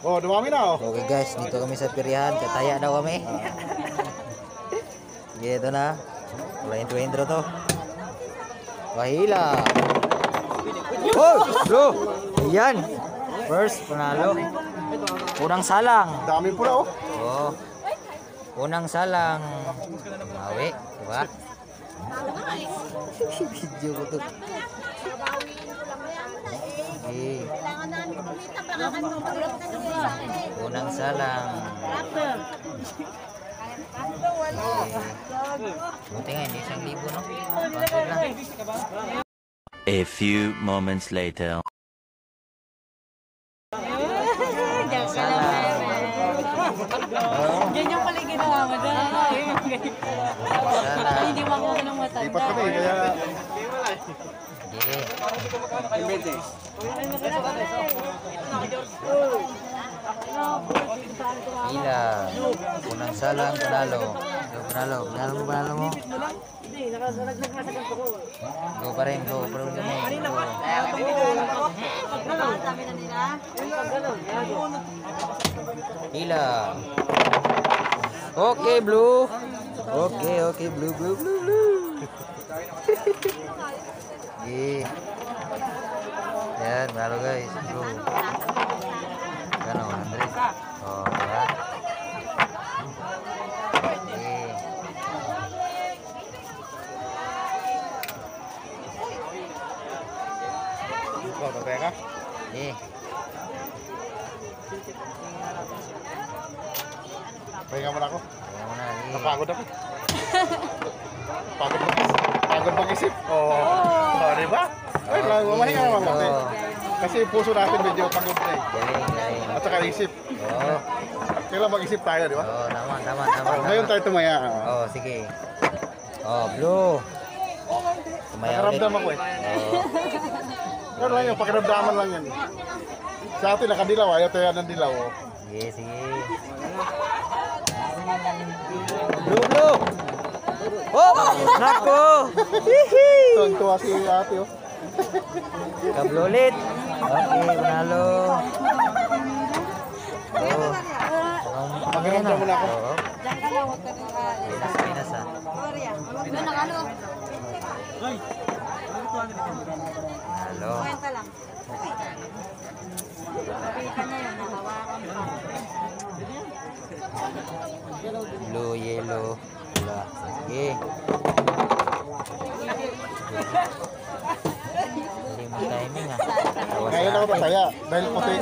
Oh, dumami na oh. Okay guys, dito kami sa pirihan. Kataya daw kami. Gitu na. Wala intro to. Wahila. Oh, bro. Ayan. First, panalo. Unang salang. Dami pula oh. Oh. Unang salang. Awi, diba? Video ko to. Okay. Unang salang. Buti nga, hindi 1,000, no? Bakit lang? A few moments later. Yan yung pala ginawa mo dyan. Hindi makuha ng matanda. Lipat kami kaya. Hila. Unang salang, panalo. Panalo mo. Go pa rin, go. Hila. Okay, blue. Okay, blue. Yan, panalo guys. Blue. Gano, 100. Oh, ya. Oh, tatay ka? Pahinga mo na ako. Napagod ako. Pagod mag-isip. Oh, di ba? Ay, mahinga naman kasi. Kasi puso natin medyo pagod na eh. Galing. At saka isip. Oh. Kailan mag-isip tayo, di ba? Oh, tama. Ngayon tayo tumaya. Oh, sige. Oh, blue. Tumaya ulit. Nakaramdam ako eh. Oh. Ano lang yun, pakiramdaman lang yan. Sa atin nakadilaw, ayaw tayo ng dilaw. Oh. Sige. Blue. Oh, nako. Tuwan-tuwa si ate oh. Kablo ulit. Okay, panalo. Oh. Pakiramdam mo na ako. Oo. Diyan ka lang, huwag ka nang Pinas ah. Doon nakalo. Halo. Kwenta lang. Kita niya yun, nahawakan pa. Blue, yellow, pula. Sige. Hindi mo timing ah. Ngayon ako tataya, dahil puti.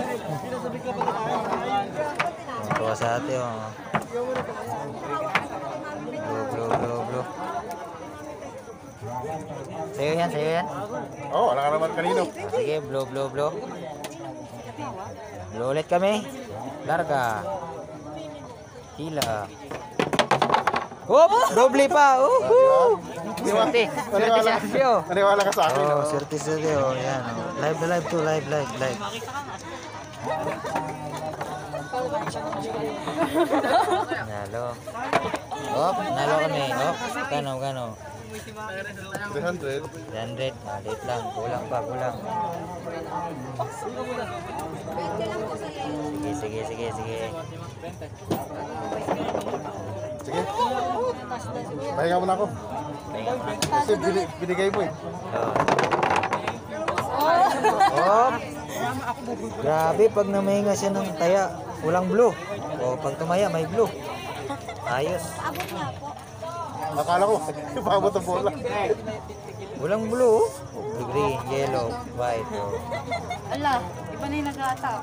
Tuwa sa ate oh. Blue. Sa'yo yan. Oh, wala ka naman kanino. Sige, blue. Blue ulit kami. Larga. Hila. Hop! Doble pa! Swerte. Swerte sa Asyo. Naniwala ka sa akin. Oh, swerte sa Asyo. Yan. Live to. Live. Nalo. Hop! Nalo kami. Hop! Kano? 300. 100. Malit lang. Kulang pa. Sige. Sige. Pahinga mo na ako. Kasi binigay mo eh. Oh. Grabe pag namahinga siya ng taya, walang blue. O pag tumaya may blue. Ayos. Akala ko, ipabot ang bola. Walang blue. Green, yellow, white. Ala, iba na yung nag-aataw.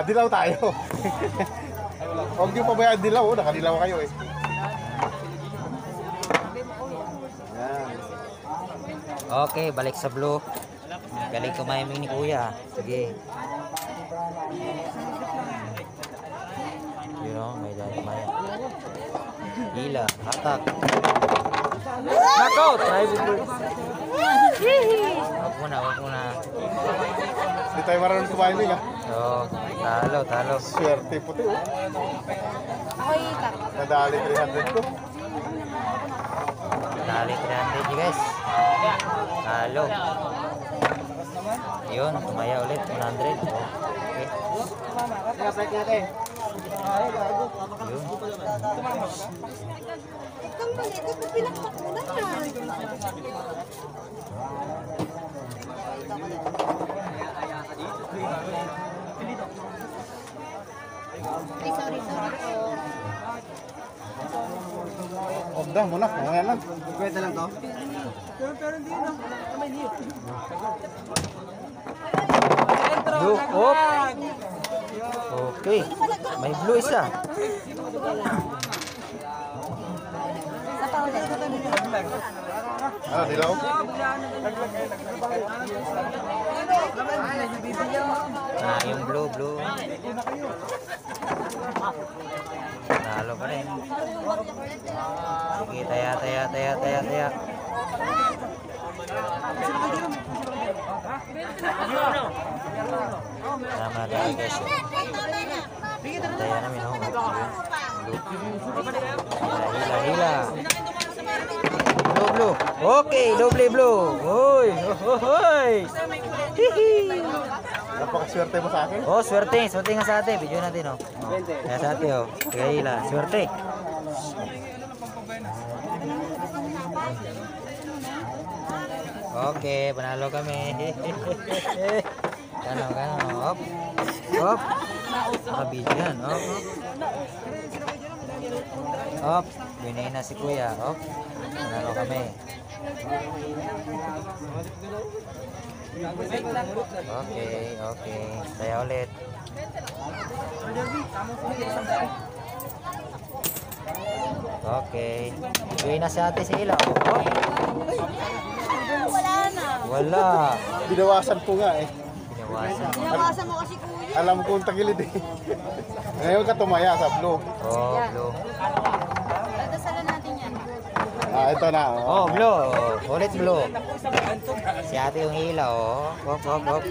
Dilaw tayo. Huwag niyo pabayaan dilaw, nakadilaw kayo eh. Yan. Okay, balik sa blue. Galing tumiming ni kuya. Sige. Yun o, may dahil tumaya. Hila, hatak. Knockout! Huwag muna. Hindi tayo marunong tumiming ah. So, talo. Swerte puti oh. Ako itak. Nadali 300 ko. Dali 300 guys. Talo. Yun, tumaya ulit 100. Okay. Yun. Itong mali, ito pinakpak mo na yan. Ay, sorry po. Obda mo na, mamaya lang. Pwede lang to? Blue. Op. Okay. May blue isa. Sa pa ulit. Ano, dilaw? Yung blue. Nalo pa rin. Sige, taya. Tama na guys. Taya namin, oh. Hila. Blue. Okay, doble blue. Hoy. Hihi. Napakaswerte mo sa akin. Oh, swerte nga sa atin. Video natin, oh. Kaya sa atin, oh. Kaya hila, swerte. Okay, panalo kami. Gano. Hop. Nakabidyo yan, Hop. Binay na si kuya, hop. Panalo kami. Okay. Saya ulit. Okay. Binay na si ate si Ila. Hop. Wala. Binawasan ko nga eh. Binawasan mo kasi kuya. Alam ko kung tagilid eh. Ngayon ka tumaya sa blue. Oh, blue. Dasalan natin yan. Ito na. Oh, blue. Ulit blue. Si ate yung hila, oh. Hop. Oh.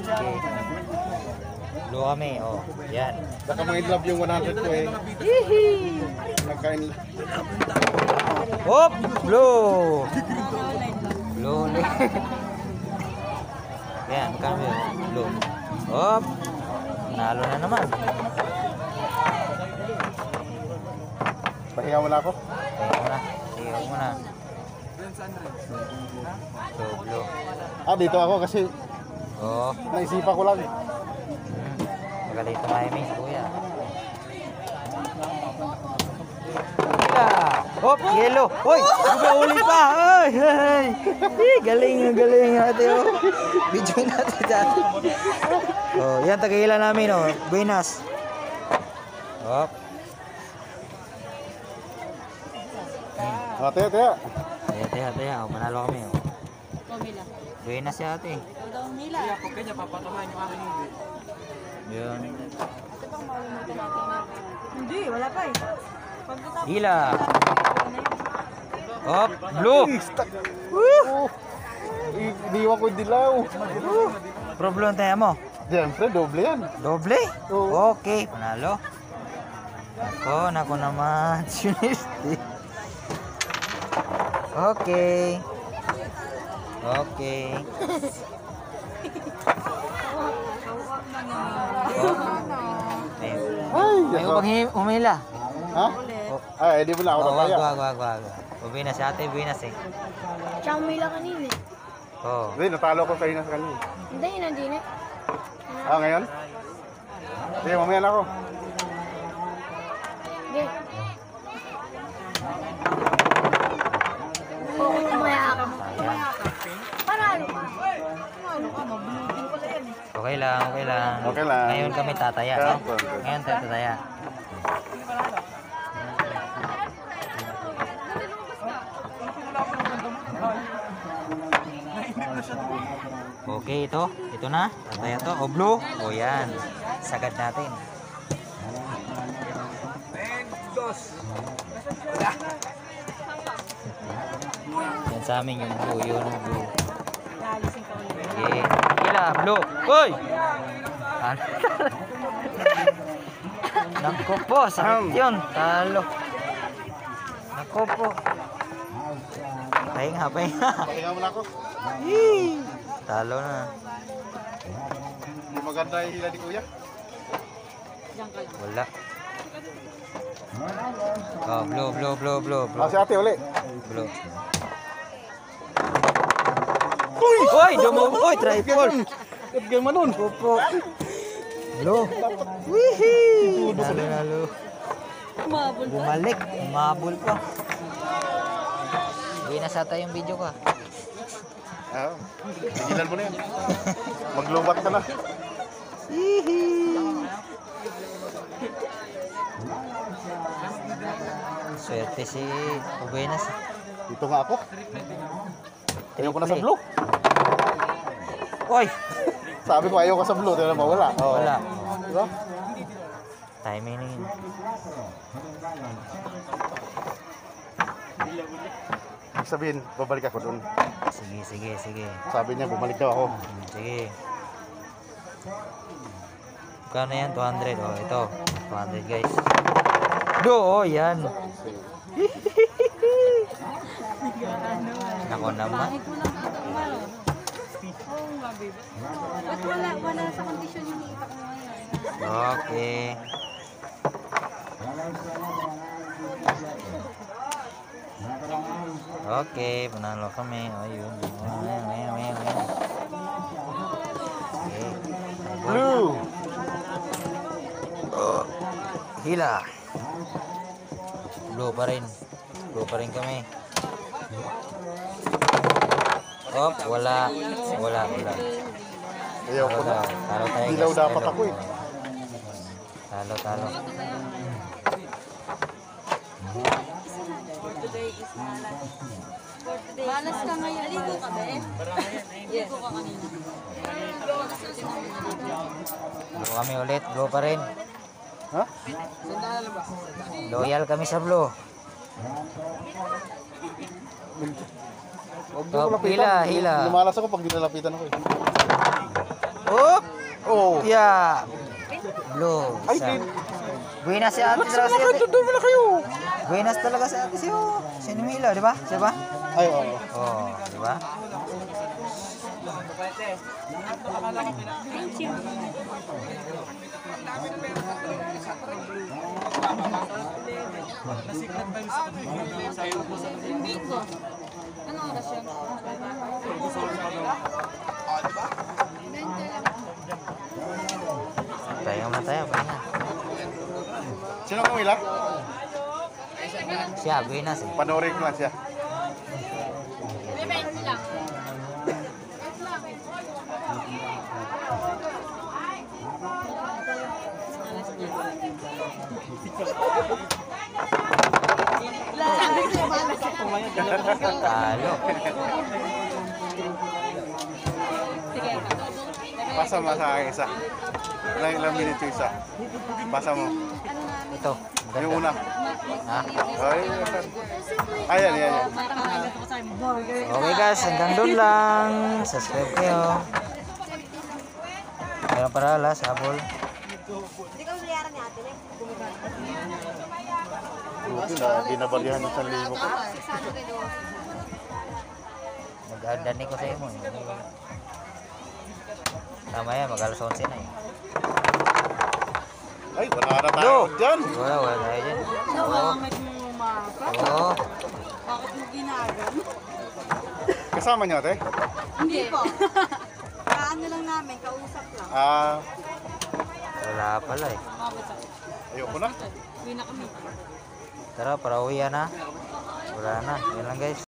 Okay. Blue kami, oh. Yan. Baka mga in love yung 100 ko eh. Nagka-in love. Hop! Blue! Blue ulit. Yan, kami. Blue. Hop! Nalo na naman. Pahinga mo na ako. Sige mo na. Blue. Dito ako kasi Oh. naisipan ko lang. Magaling tumiming si kuya. Hila! Hop! Yellow! Hoy! Uli pa! Ay! Galing ate, oh. Video natin dyan. Oh, yan, tagahila namin, oh. Buenas. Hop. Taya. Taya. Oh, manalo kami, oh. Pumila. Buenas si ate. Daw nila. Yun. Hindi, wala pa eh. Hila! Hop! Blue! Woo! Iniwan ko yung dilaw. Problem tayo mo. Siyempre, doble yan. Doble? Oo. Okay, panalo. Nako naman. Sinisty. Okay. Ayaw bang umila? Ha? Ay, di mo na ako nataya. Wag. Buwinas ate, buwinas eh. Siya umila kanina eh. Oh. Hindi, natalo ko kayo na sa kanila. Hindi, nandiyan eh. Ngayon? Sige, mamaya na ako. Hindi. Oo, kumaya ka. Panalo ka. Mabunutin ko lang yan eh. Okay lang. Okay lang. Ngayon kami tataya, no? Ngayon tayo tataya. Okay, ito na. Tataya to. O blue. O yan. Sagad natin. Yan sa amin yung blue. Yun ang blue. Okay. Hila, blue. Hoy! Naku po, sakit yun. Talo. Naku po. Pahinga. Pahinga mo na ako. Talo na. maganda yung hila ni Kuya. Wala. Oh, blue. Si ate uli. Blue. Uy, uy, triple. Game man nun. Pupo. Blue. Wihee. Lalo. Bumalik. Umabol pa. Uwi na sa tayo yung video ka. Tigilan mo na yan. Maglubat ka na. Swerte si Ubenas. Dito nga ako. Ayaw ko na sa blue. Oy! Sabi ko ayaw ka sa blue. Tignan mo, wala. Wala. Diba? Timing na yun. Ibig sabihin, babalik ako doon. Sige. Sabi niya, bumalik daw ako. Sige. Kano yan? 200. Oh, ito. 200 guys. Oh, yan. Nako naman. Ba't wala sa kondisyon yung ipak mo ngayon? Okay. Okay, panalo kami. Ayun. Ayan. Okay. Blue! Hila. Blue pa rin kami. Op, wala. Ayaw ko na. Talo tayo. Dilaw guys, dapat talo. ako eh. Talo. Malas ka ngayon. Aligo ka ba eh? Aligo ka kanina. Blue kami ulit. Blue pa rin. Ha? Loyal kami sa blue. Huwag niyo ko lapitan. Hila. Lumalas ako pag dinalapitan ako eh. Oh! Oh! Yeah! Blue. Ay, Buenas si ate talaga si ate. doon na kayo! Buenas talaga si ate siyo. Si Milo, di ba? Siya ba? Ay, oo. Oh, di ba? Bingo. Ano oras yun? Tayo. Pahinga. Sino kumila? Siya, Buenas eh. Panoorin ko lang siya. Talo. Pasa mo sa akin isa. Ilang minutes yung isa. Pasa mo. Ito. Yung una. Ha? Ayan. Okay guys, hanggang doon lang. Subscribe kayo. Meron para alas, habol. Hindi ka uliyaran ni ate eh. Buti na, binabaryahan ng 1,000 ko. 600 o. Nag-adani ko sa imo. Tama yan, mag-alas 11 na eh. Ay, wala na tayo dyan. Wala tayo dyan. Nakangit mo umaka. Oo. Bakit mo ginagan? Kasama niyo, ate? Hindi po. Kaano lang namin, kausap lang. Wala pala eh. Ayoko na. Uwi na kami. Tara, para uwi na. Wala na. Yan lang guys.